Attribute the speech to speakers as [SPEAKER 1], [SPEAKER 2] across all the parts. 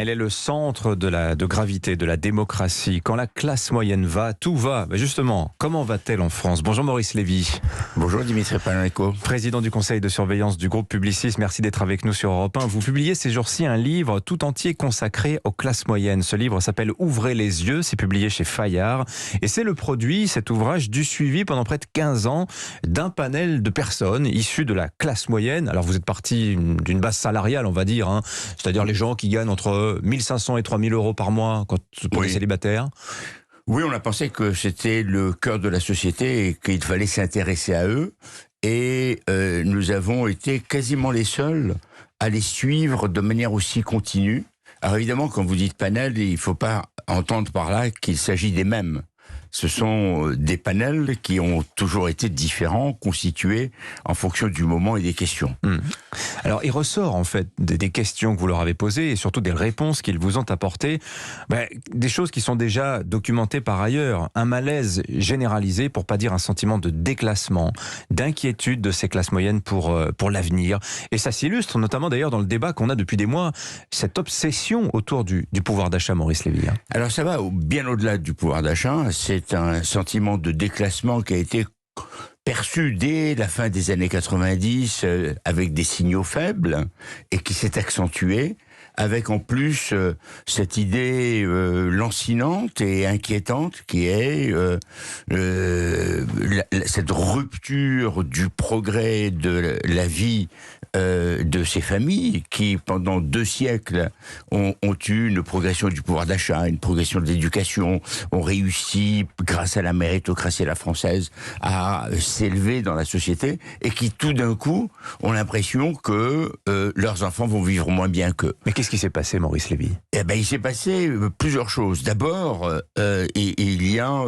[SPEAKER 1] Elle est le centre de gravité de la démocratie. Quand la classe moyenne va, tout va. Mais justement, comment va-t-elle en France? Bonjour Maurice Lévy.
[SPEAKER 2] Bonjour Dimitri Pavlenko.
[SPEAKER 1] Président du conseil de surveillance du groupe Publicis, merci d'être avec nous sur Europe 1. Vous publiez ces jours-ci un livre tout entier consacré aux classes moyennes. Ce livre s'appelle Ouvrez les yeux, c'est publié chez Fayard. Et c'est le produit, cet ouvrage, du suivi pendant près de 15 ans d'un panel de personnes issues de la classe moyenne. Alors vous êtes parti d'une base salariale, on va dire, hein. C'est-à-dire les gens qui gagnent entre 1500 et 3000 euros par mois pour les célibataires.
[SPEAKER 2] Oui, on a pensé que c'était le cœur de la société et qu'il fallait s'intéresser à eux. Et nous avons été quasiment les seuls à les suivre de manière aussi continue. Alors évidemment, quand vous dites panel, il ne faut pas entendre par là qu'il s'agit des mêmes. Ce sont des panels qui ont toujours été différents, constitués en fonction du moment et des questions.
[SPEAKER 1] Alors, il ressort en fait des questions que vous leur avez posées et surtout des réponses qu'ils vous ont apportées, des choses qui sont déjà documentées par ailleurs. Un malaise généralisé, pour pas dire un sentiment de déclassement, d'inquiétude de ces classes moyennes pour l'avenir. Et ça s'illustre notamment d'ailleurs dans le débat qu'on a depuis des mois, cette obsession autour du pouvoir d'achat, Maurice Lévy.
[SPEAKER 2] Alors ça va bien au-delà du pouvoir d'achat. C'est un sentiment de déclassement qui a été perçu dès la fin des années 90 avec des signaux faibles et qui s'est accentué avec en plus cette idée lancinante et inquiétante qui est cette rupture du progrès de la vie de ces familles qui, pendant 2 siècles, ont eu une progression du pouvoir d'achat, une progression de l'éducation, ont réussi, grâce à la méritocratie à la française, à s'élever dans la société, et qui, tout d'un coup, ont l'impression que leurs enfants vont vivre moins bien qu'eux.
[SPEAKER 1] Mais qu'est-ce qui s'est passé, Maurice Lévy?
[SPEAKER 2] Il s'est passé plusieurs choses. D'abord, il y a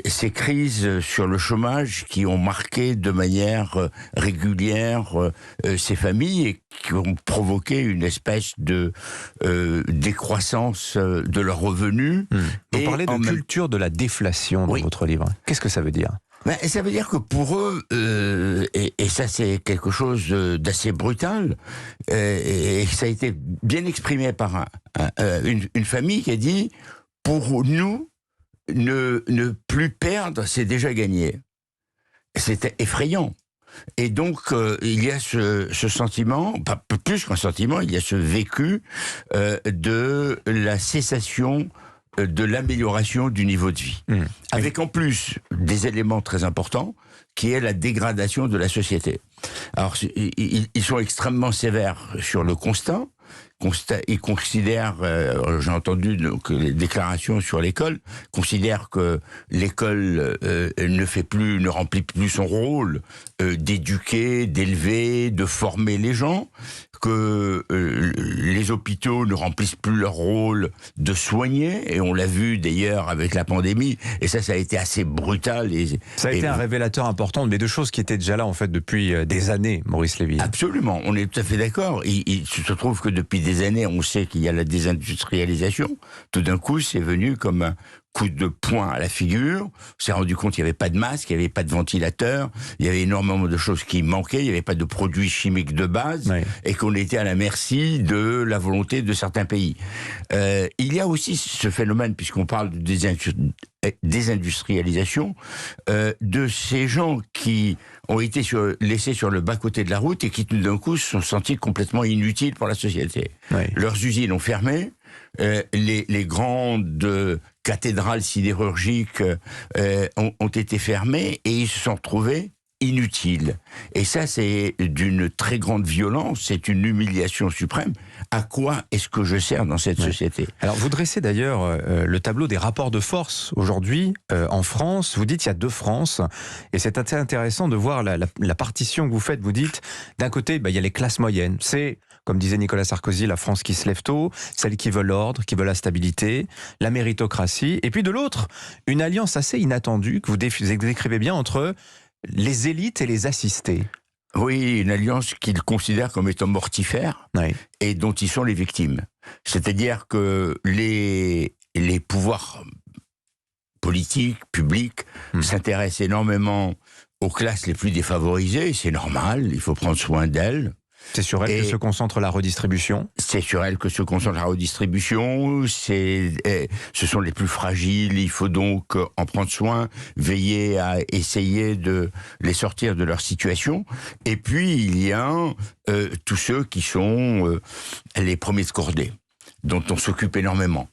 [SPEAKER 2] ces crises sur le chômage qui ont marqué de manière régulière ces familles et qui ont provoqué une espèce de décroissance de leurs revenus.
[SPEAKER 1] Vous parlez de culture de la déflation dans votre livre. Qu'est-ce que ça veut dire?
[SPEAKER 2] Ça veut dire que pour eux, et ça c'est quelque chose d'assez brutal, et ça a été bien exprimé par une famille qui a dit « Pour nous, ne plus perdre, c'est déjà gagné ». C'était effrayant. Et donc, il y a ce sentiment, pas plus qu'un sentiment, il y a ce vécu de la cessation de l'amélioration du niveau de vie. Avec en plus des éléments très importants, qui est la dégradation de la société. Alors, ils sont extrêmement sévères sur le constat. Ils considèrent, j'ai entendu donc, les déclarations sur l'école, considèrent que l'école ne remplit plus son rôle d'éduquer, d'élever, de former les gens, que les hôpitaux ne remplissent plus leur rôle de soigner, et on l'a vu d'ailleurs avec la pandémie, et ça a été assez brutal.
[SPEAKER 1] Ça a été un révélateur important, mais de choses qui étaient déjà là en fait depuis des années, Maurice Lévy.
[SPEAKER 2] Absolument, on est tout à fait d'accord. Il se trouve que depuis des années, on sait qu'il y a la désindustrialisation. Tout d'un coup, c'est venu comme un coup de poing à la figure. On s'est rendu compte qu'il n'y avait pas de masque, il n'y avait pas de ventilateur, il y avait énormément de choses qui manquaient, il n'y avait pas de produits chimiques de base, et qu'on était à la merci de la volonté de certains pays. Il y a aussi ce phénomène, puisqu'on parle de désindustrialisation, de ces gens qui ont été laissés sur le bas-côté de la route et qui tout d'un coup se sont sentis complètement inutiles pour la société. Leurs usines ont fermé, les grandes cathédrales sidérurgiques ont été fermées et ils se sont retrouvés inutiles. Et ça, c'est d'une très grande violence, c'est une humiliation suprême. À quoi est-ce que je sers dans cette société?
[SPEAKER 1] Alors, vous dressez d'ailleurs le tableau des rapports de force aujourd'hui en France. Vous dites qu'il y a 2 France, et c'est assez intéressant de voir la partition que vous faites. Vous dites, d'un côté, il y a les classes moyennes. C'est, comme disait Nicolas Sarkozy, la France qui se lève tôt, celles qui veulent l'ordre, qui veulent la stabilité, la méritocratie. Et puis de l'autre, une alliance assez inattendue que vous décrivez bien entre les élites et les assistés.
[SPEAKER 2] Oui, une alliance qu'ils considèrent comme étant mortifère et dont ils sont les victimes. C'est-à-dire que les pouvoirs politiques, publics, s'intéressent énormément aux classes les plus défavorisées. C'est normal, il faut prendre soin d'elles.
[SPEAKER 1] C'est sur elle que se concentre la redistribution.
[SPEAKER 2] C'est sur elle que se concentre la redistribution. Ce sont les plus fragiles. Il faut donc en prendre soin, veiller à essayer de les sortir de leur situation. Et puis, il y a tous ceux qui sont les premiers de cordée, dont on s'occupe énormément.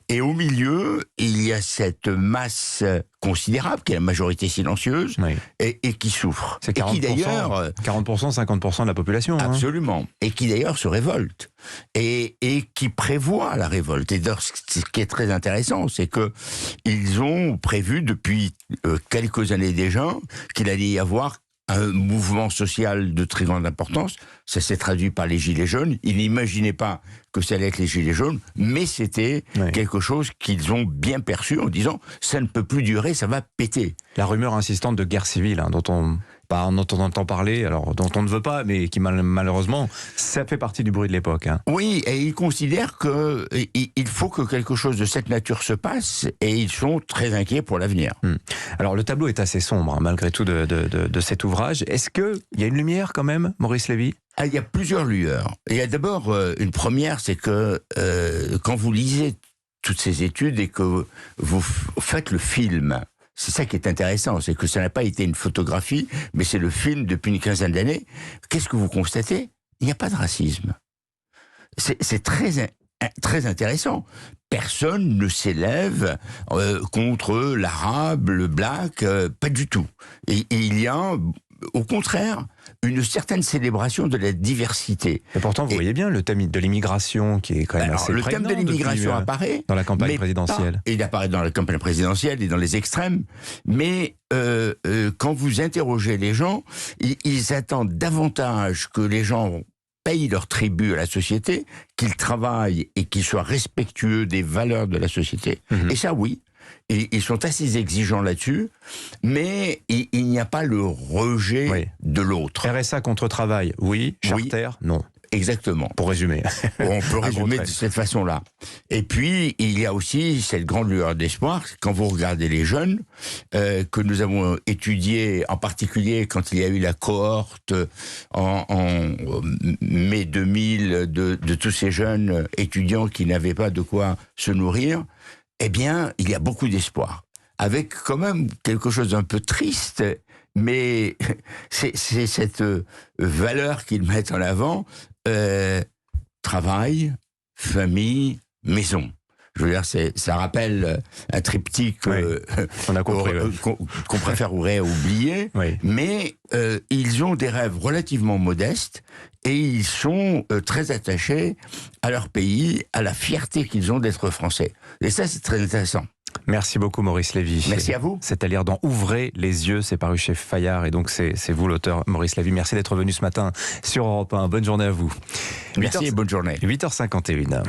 [SPEAKER 2] Et au milieu, il y a cette masse considérable, qui est la majorité silencieuse,
[SPEAKER 1] oui.
[SPEAKER 2] et qui souffre.
[SPEAKER 1] C'est 40%,
[SPEAKER 2] et qui d'ailleurs...
[SPEAKER 1] 40%, 50% de la population.
[SPEAKER 2] Absolument. Hein. Et qui d'ailleurs se révolte. Et qui prévoit la révolte. Et d'ailleurs, ce qui est très intéressant, c'est que ils ont prévu depuis quelques années déjà qu'il allait y avoir un mouvement social de très grande importance. Ça s'est traduit par les Gilets jaunes. Ils n'imaginaient pas que ça allait être les Gilets jaunes, mais c'était quelque chose qu'ils ont bien perçu en disant « ça ne peut plus durer, ça va péter ».
[SPEAKER 1] La rumeur insistante de guerre civile, dont on entend parler, alors dont on ne veut pas, mais qui malheureusement, ça fait partie du bruit de l'époque.
[SPEAKER 2] Oui, et ils considèrent qu'il faut que quelque chose de cette nature se passe, et ils sont très inquiets pour l'avenir.
[SPEAKER 1] Alors le tableau est assez sombre, malgré tout, de cet ouvrage. Est-ce qu'il y a une lumière quand même, Maurice Lévy ?
[SPEAKER 2] Il y a plusieurs lueurs. Il y a d'abord une première, c'est que quand vous lisez toutes ces études et que vous faites le film, c'est ça qui est intéressant, c'est que ça n'a pas été une photographie, mais c'est le film depuis une quinzaine d'années. Qu'est-ce que vous constatez ? Il n'y a pas de racisme. C'est très intéressant. Personne ne s'élève contre l'arabe, le black, pas du tout. Et il y a, au contraire, une certaine célébration de la diversité.
[SPEAKER 1] Et pourtant, vous voyez bien le thème de l'immigration qui est quand même assez prégnant.
[SPEAKER 2] Le thème de l'immigration apparaît
[SPEAKER 1] dans la campagne présidentielle.
[SPEAKER 2] Il apparaît dans la campagne présidentielle et dans les extrêmes. Mais quand vous interrogez les gens, ils attendent davantage que les gens payent leur tribut à la société, qu'ils travaillent et qu'ils soient respectueux des valeurs de la société. Et ça, oui. Et ils sont assez exigeants là-dessus, mais il n'y a pas le rejet de l'autre.
[SPEAKER 1] RSA contre travail, oui. Charter, non.
[SPEAKER 2] Exactement.
[SPEAKER 1] Pour résumer.
[SPEAKER 2] On peut résumer de cette façon-là. Et puis, il y a aussi cette grande lueur d'espoir, quand vous regardez les jeunes, que nous avons étudiés, en particulier quand il y a eu la cohorte en mai 2000 de tous ces jeunes étudiants qui n'avaient pas de quoi se nourrir, eh bien, il y a beaucoup d'espoir. Avec quand même quelque chose d'un peu triste, mais c'est cette valeur qu'ils mettent en avant, travail, famille, maison. Je veux dire, ça rappelle un triptyque
[SPEAKER 1] on a compris,
[SPEAKER 2] qu'on préférerait oublier, mais ils ont des rêves relativement modestes et ils sont très attachés à leur pays, à la fierté qu'ils ont d'être français. Et ça, c'est très intéressant.
[SPEAKER 1] Merci beaucoup Maurice Lévy.
[SPEAKER 2] Merci à vous.
[SPEAKER 1] C'est à lire dans Ouvrez les yeux, c'est paru chez Fayard et donc c'est vous l'auteur Maurice Lévy. Merci d'être venu ce matin sur Europe 1. Bonne journée à vous.
[SPEAKER 2] Merci et bonne journée.
[SPEAKER 1] 8h51.